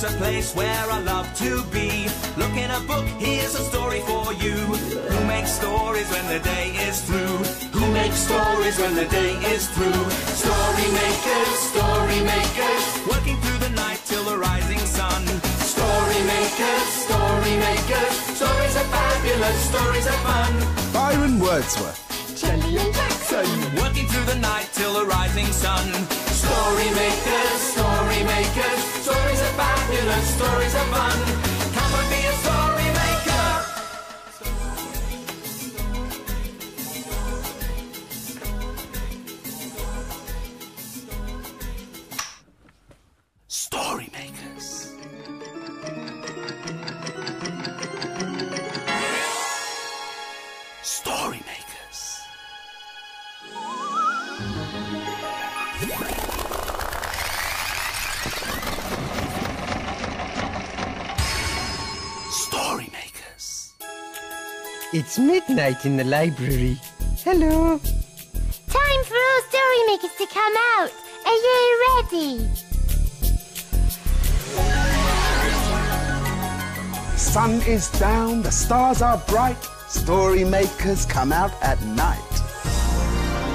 It's a place where I love to be. Look in a book, here's a story for you. Who makes stories when the day is through? Who makes stories when the day is through? Story makers, working through the night till the rising sun. Story makers, stories are fabulous, stories are fun. Byron Wordsworth. Jelly and Jackson, working through the night till the rising sun. Story makers, stories are fabulous, stories are fun. Come and be a story maker. Story makers. Story makers. Story makers. It's midnight in the library. Hello. time for all story makers to come out. Are you ready? Sun is down, the stars are bright. Story makers come out at night.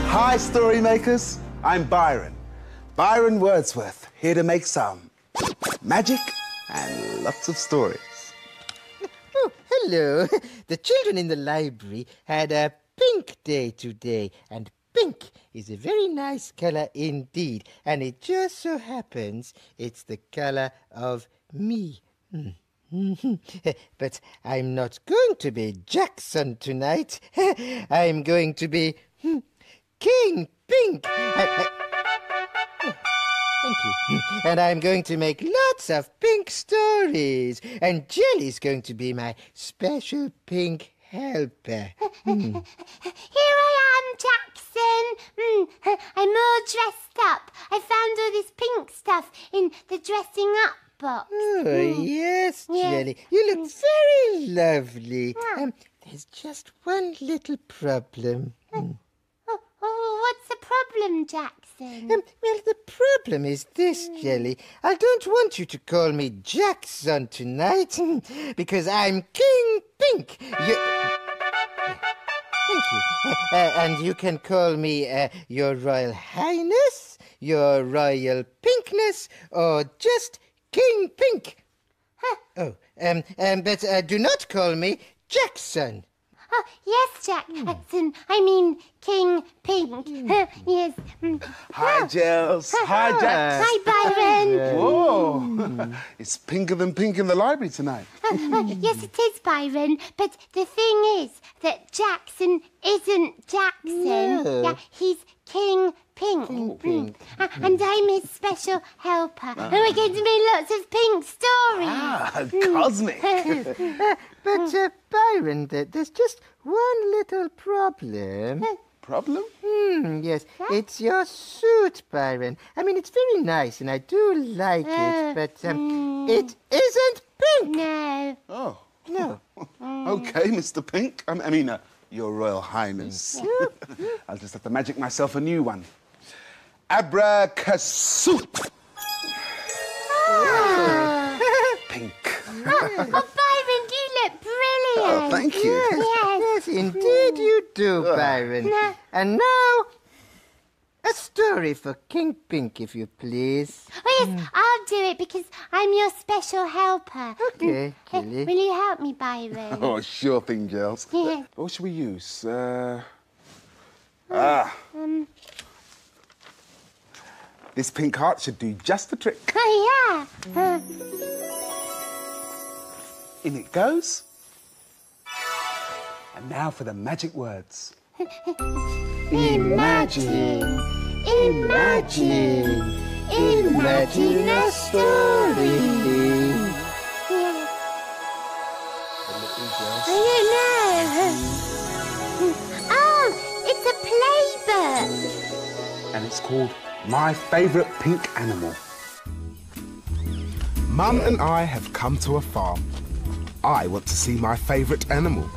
Hi, story makers. I'm Byron. Byron Wordsworth, here to make some magic and lots of stories. Oh, hello. The children in the library had a pink day today, and pink is a very nice colour indeed, and it just so happens it's the colour of me. But I'm not going to be Jackson tonight. I'm going to be King Pink. Thank you. And I'm going to make lots of pink stories. And Jelly's going to be my special pink helper. Here I am, Jackson. I'm all dressed up. I found all this pink stuff in the dressing up box. Oh, yes, Yeah. Jelly. You look very lovely. There's just one little problem. Oh, what's the problem, Jackson? Well, the problem is this, Jelly. I don't want you to call me Jackson tonight, because I'm King Pink. Thank you. And you can call me Your Royal Highness, Your Royal Pinkness, or just King Pink. Oh, but do not call me Jackson. Oh, yes, Jackson. I mean, King Pink. Yes. Hi, Gels. Hi, Jax. Hi, Byron. Whoa. It's pinker than pink in the library tonight. Yes, it is, Byron. But the thing is that Jackson isn't Jackson. No. Yeah, he's King Pink. King Pink. And I'm his special helper. And we're going to make lots of pink stories. Ah, cosmic. But, Byron, there's just one little problem. Problem? Yes, it's your suit, Byron. I mean, it's very nice, and I do like it, but it isn't pink. No. Oh. No. Okay, Mr. Pink. I mean, Your Royal Highness. I'll just have to magic myself a new one. Abracasuit. Pink. Oh, Byron, you look brilliant. Oh, thank you. Yes, indeed you do, Byron. No. And now, a story for King Pink, if you please. Oh, yes, I'll do it because I'm your special helper. Okay, Jelly. Will you help me, Byron? Oh, sure thing, girls. Yeah. What should we use? This pink heart should do just the trick. Oh, yeah. In it goes. And now for the magic words. Imagine, imagine, imagine a story. Yeah. I don't know. Oh, it's a playbook. And it's called My Favourite Pink Animal. Mum and I have come to a farm. I want to see my favourite animal.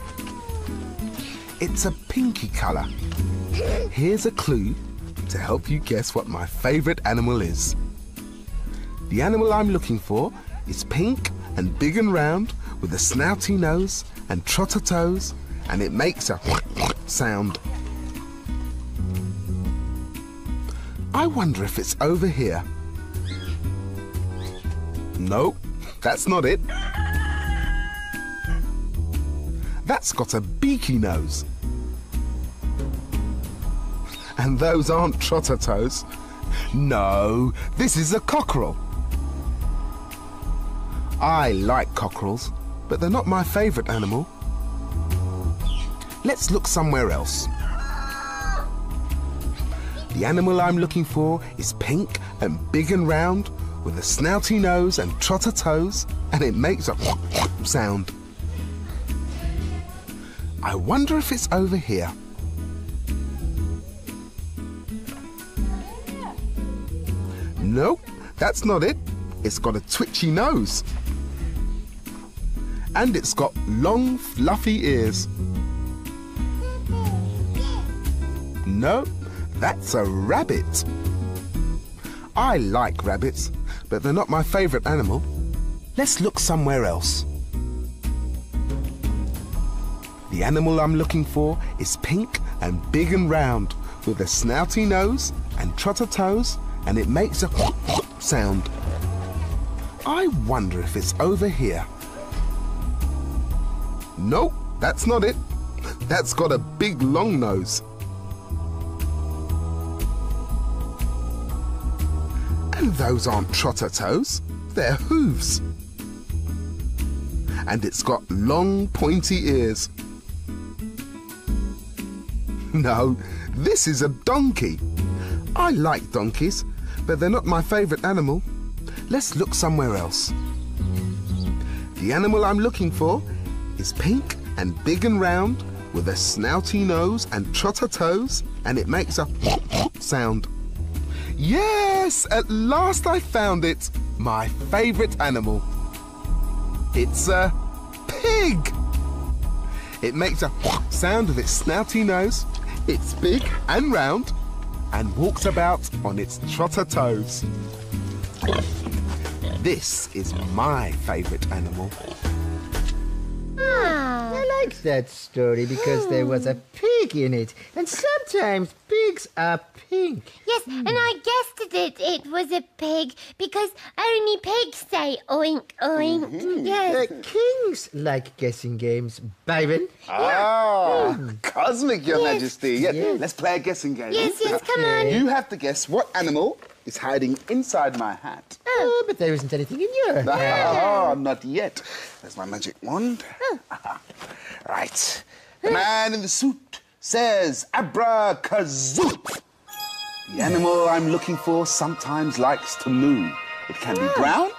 It's a pinky colour. Here's a clue to help you guess what my favourite animal is. The animal I'm looking for is pink and big and round with a snouty nose and trotter toes, and it makes a sound. I wonder if it's over here. Nope, that's not it. That's got a beaky nose. And those aren't trotter toes. No, this is a cockerel. I like cockerels, but they're not my favourite animal. Let's look somewhere else. The animal I'm looking for is pink and big and round with a snouty nose and trotter toes, and it makes a sound. I wonder if it's over here. Nope, that's not it. It's got a twitchy nose. And it's got long, fluffy ears. No, that's a rabbit. I like rabbits, but they're not my favourite animal. Let's look somewhere else. The animal I'm looking for is pink and big and round with a snouty nose and trotter toes, and it makes a sound. I wonder if it's over here. Nope, that's not it. That's got a big long nose. And those aren't trotter toes, they're hooves. And it's got long pointy ears. No, this is a donkey. I like donkeys, but they're not my favourite animal. Let's look somewhere else. The animal I'm looking for is pink and big and round with a snouty nose and trotter toes, and it makes a sound. Yes, at last I found it. My favourite animal. It's a pig. It makes a sound with its snouty nose. It's big and round and walks about on its trotter toes. This is my favourite animal. I like that story because there was a pig in it, and sometimes pigs are pink. Yes, and I guessed it was a pig because only pigs say oink, oink. Yes. Kings like guessing games, Byron. Cosmic, Your Majesty. Yes. Let's play a guessing game. Yes, come on. You have to guess what animal is hiding inside my hat. Oh, but there isn't anything in your hat. Oh, not yet. There's my magic wand. Right. The man in the suit says abracazoo. The animal I'm looking for sometimes likes to moo. It can be brown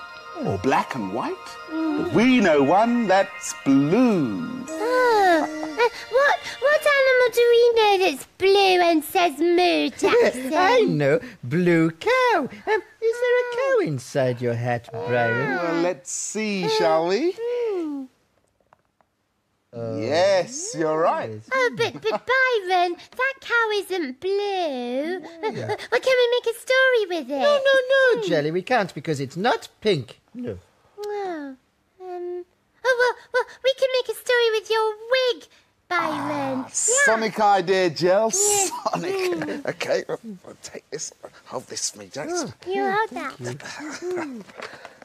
or black and white, but we know one that's blue. What animal do we know that's blue and says moo, Jackson? I know, blue cow. Is there a cow inside your hat, Byron? Well, let's see, shall we? Yes, you're right. Oh, but Byron, that cow isn't blue. Well, can we make a story with it? No, Jelly, we can't because it's not pink. No. Well, we can make a story with your wig, Byron. Sonic idea, Gel. Sonic. Okay, I'll take this. Hold this for me, Jackson. You hold that.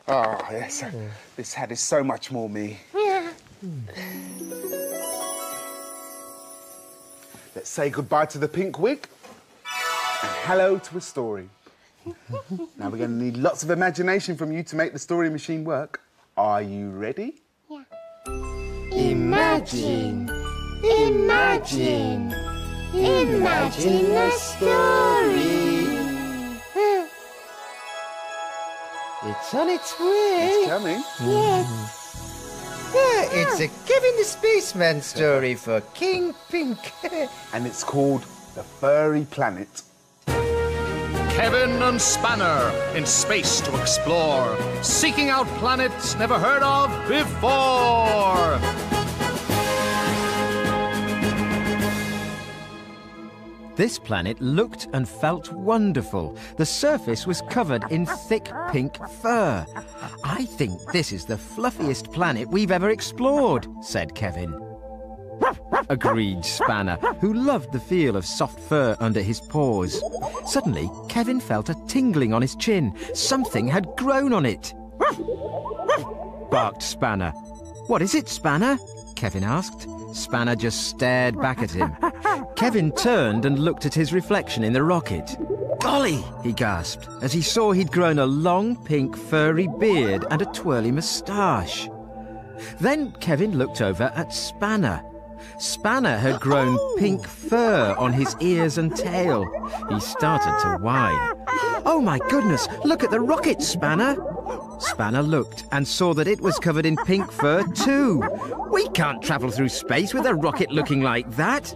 Oh, yes. This hat is so much more me. Yeah. Let's say goodbye to the pink wig and hello to a story. Now we're going to need lots of imagination from you to make the story machine work. Are you ready? Yeah. Imagine a story. It's on its way. It's coming. Yes. It's a Kevin the Spaceman story for King Pink. And it's called The Furry Planet. Kevin and Spanner in space to explore, seeking out planets never heard of before. This planet looked and felt wonderful. The surface was covered in thick pink fur. I think this is the fluffiest planet we've ever explored, said Kevin. Agreed Spanner, who loved the feel of soft fur under his paws. Suddenly, Kevin felt a tingling on his chin. Something had grown on it. Barked Spanner. What is it, Spanner? Kevin asked. Spanner just stared back at him. Kevin turned and looked at his reflection in the rocket. Golly, he gasped, as he saw he'd grown a long pink furry beard and a twirly moustache. Then Kevin looked over at Spanner. Spanner had grown pink fur on his ears and tail. He started to whine. Oh my goodness, look at the rocket, Spanner! Spanner looked and saw that it was covered in pink fur too. We can't travel through space with a rocket looking like that.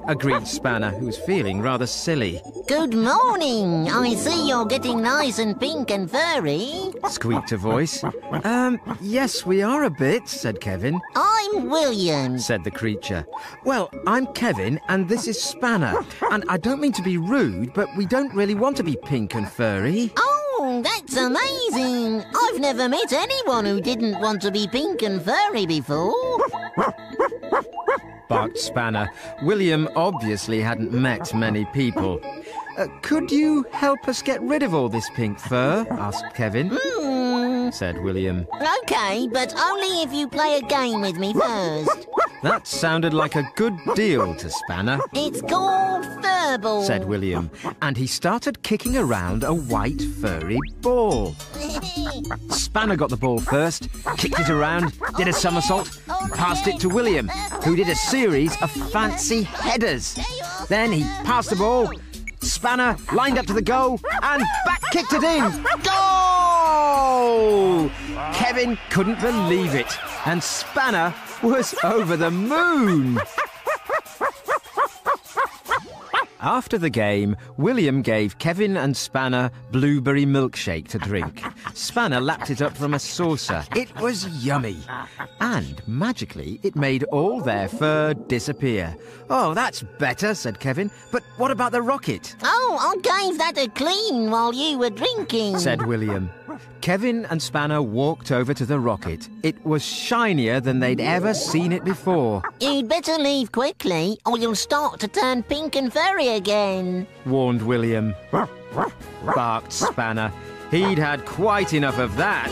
Agreed Spanner, who was feeling rather silly. Good morning. I see you're getting nice and pink and furry. Squeaked a voice. Yes, we are a bit, said Kevin. I'm William, said the creature. Well, I'm Kevin, and this is Spanner. And I don't mean to be rude, but we don't really want to be pink and furry. Oh, that's amazing. I've never met anyone who didn't want to be pink and furry before. Barked Spanner. William obviously hadn't met many people. Could you help us get rid of all this pink fur? Asked Kevin. Said William. OK, but only if you play a game with me first. That sounded like a good deal to Spanner. It's called Furball, said William, and he started kicking around a white furry ball. Spanner got the ball first, kicked it around, did a somersault, and passed it to William, who did a series of fancy headers. Then he passed the ball, Spanner lined up to the goal, and back kicked it in. Goal! Kevin couldn't believe it, and Spanner was over the moon. After the game, William gave Kevin and Spanner blueberry milkshake to drink. Spanner lapped it up from a saucer. It was yummy. And, magically, it made all their fur disappear. Oh, that's better, said Kevin. But what about the rocket? Oh, I gave that a clean while you were drinking, said William. Kevin and Spanner walked over to the rocket. It was shinier than they'd ever seen it before. You'd better leave quickly, or you'll start to turn pink and furry again, warned William. Barked Spanner. He'd had quite enough of that.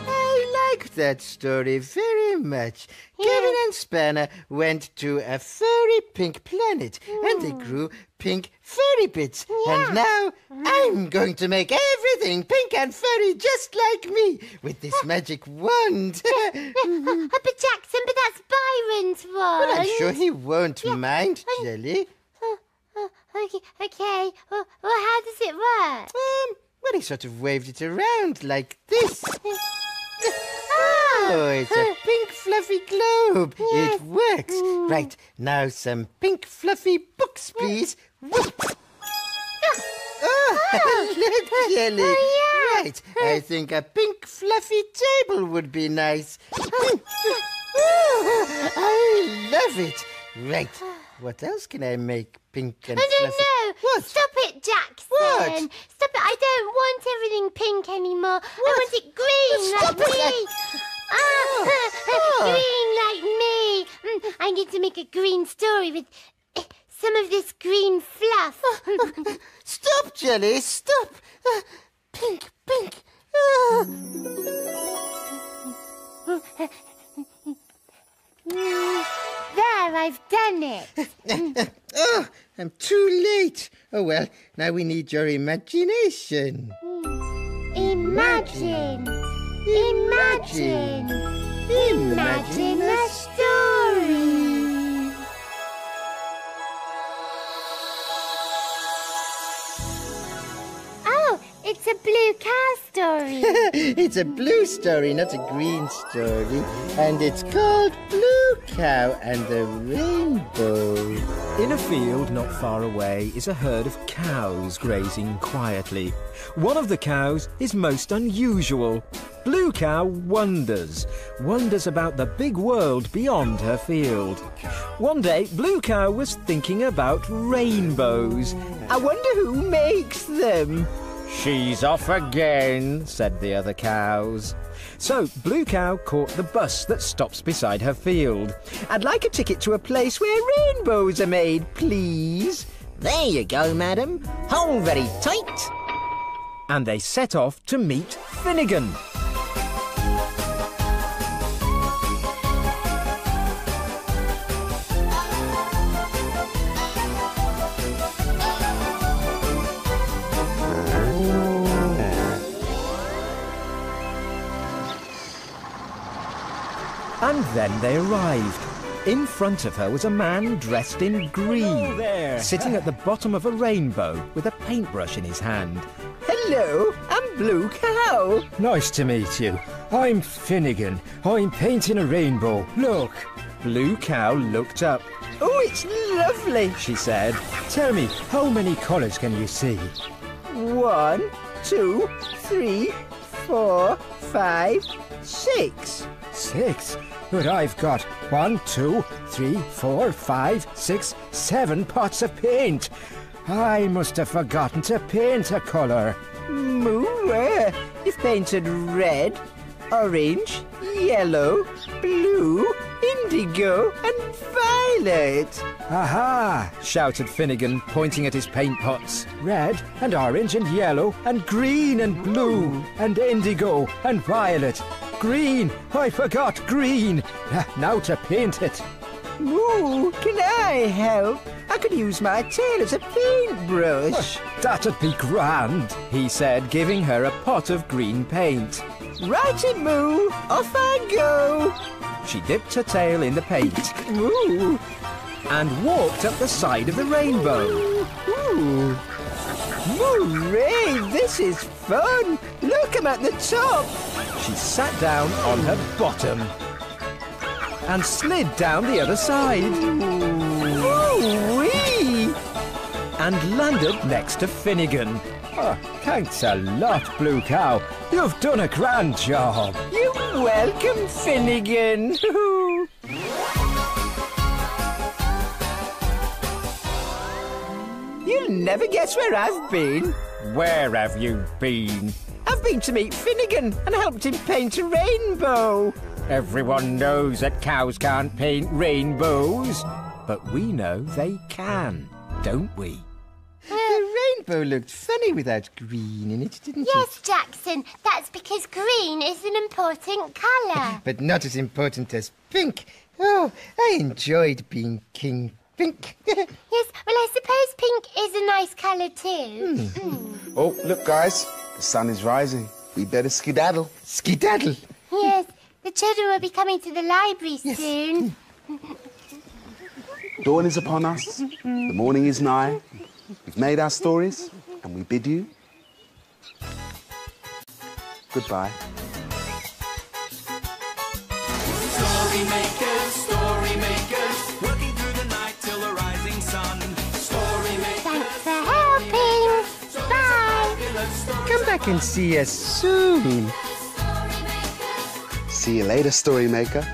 I like that story very much. Kevin and Spanner went to a furry pink planet and they grew pink furry bits. And now I'm going to make everything pink and furry just like me with this magic wand. But Jackson, but that's Byron's wand. Well, I'm sure he won't mind, Jelly. Okay. Well, how does it work? Well, he sort of waved it around like this. Oh, it's a pink fluffy globe. It works. Right, now some pink fluffy books, please. Oh, Jelly. Right, I think a pink fluffy table would be nice. I love it. Right, what else can I make pink and fluffy? No. What? Stop it, Jackson. What? Stop it. I don't want everything pink anymore. I want it green like me. Green like me. I need to make a green story with some of this green fluff. Stop, Jelly, stop. Pink. There, I've done it. Oh, I'm too late. Oh, well, now we need your imagination. Imagine a story. Oh, it's a blue cow story. It's a blue story, not a green story. And it's called Blue Cow and the Rainbow. In a field not far away is a herd of cows grazing quietly. One of the cows is most unusual. Blue Cow wonders about the big world beyond her field. One day, Blue Cow was thinking about rainbows. I wonder who makes them. She's off again, said the other cows. So Blue Cow caught the bus that stops beside her field. I'd like a ticket to a place where rainbows are made, please. There you go, madam. Hold very tight. And they set off to meet Finnegan. And then they arrived. In front of her was a man dressed in green, sitting at the bottom of a rainbow with a paintbrush in his hand. Hello, I'm Blue Cow. Nice to meet you. I'm Finnegan. I'm painting a rainbow. Look. Blue Cow looked up. Oh, it's lovely, she said. Tell me, how many colours can you see? 1, 2, 3, 4, 5, 6. 6? But I've got 1, 2, 3, 4, 5, 6, 7 pots of paint. I must have forgotten to paint a colour. Moo, you've painted red, orange, yellow, blue, indigo and violet. Aha! Shouted Finnegan, pointing at his paint pots. Red and orange and yellow and green and blue and indigo and violet. Green! I forgot green! Now to paint it. Moo, can I help? I could use my tail as a paintbrush. That'd be grand, he said, giving her a pot of green paint. Righty, Moo, off I go. She dipped her tail in the paint. Moo. And walked up the side of the rainbow. Ooh. Hooray, this is fun. Look, I'm at the top. She sat down on her bottom and slid down the other side. Ooh-wee. And landed next to Finnegan. Oh, thanks a lot, Blue Cow. You've done a grand job. You're welcome, Finnegan. You'll never guess where I've been. Where have you been? I've been to meet Finnegan and helped him paint a rainbow. Everyone knows that cows can't paint rainbows. But we know they can, don't we? The rainbow looked funny without green in it, didn't it? Yes, Jackson, that's because green is an important colour. But not as important as pink. Oh, I enjoyed being King Pink. Yes, well, I suppose pink is a nice colour too. Oh, look, guys. The sun is rising. We better skedaddle. Skedaddle? Yes, the children will be coming to the library soon. Dawn is upon us. The morning is nigh. We've made our stories, and we bid you goodbye. Story makers, working through the night till the rising sun. Story makers. Thanks for helping. Bye. Come back and see us soon. See you later, Story Maker.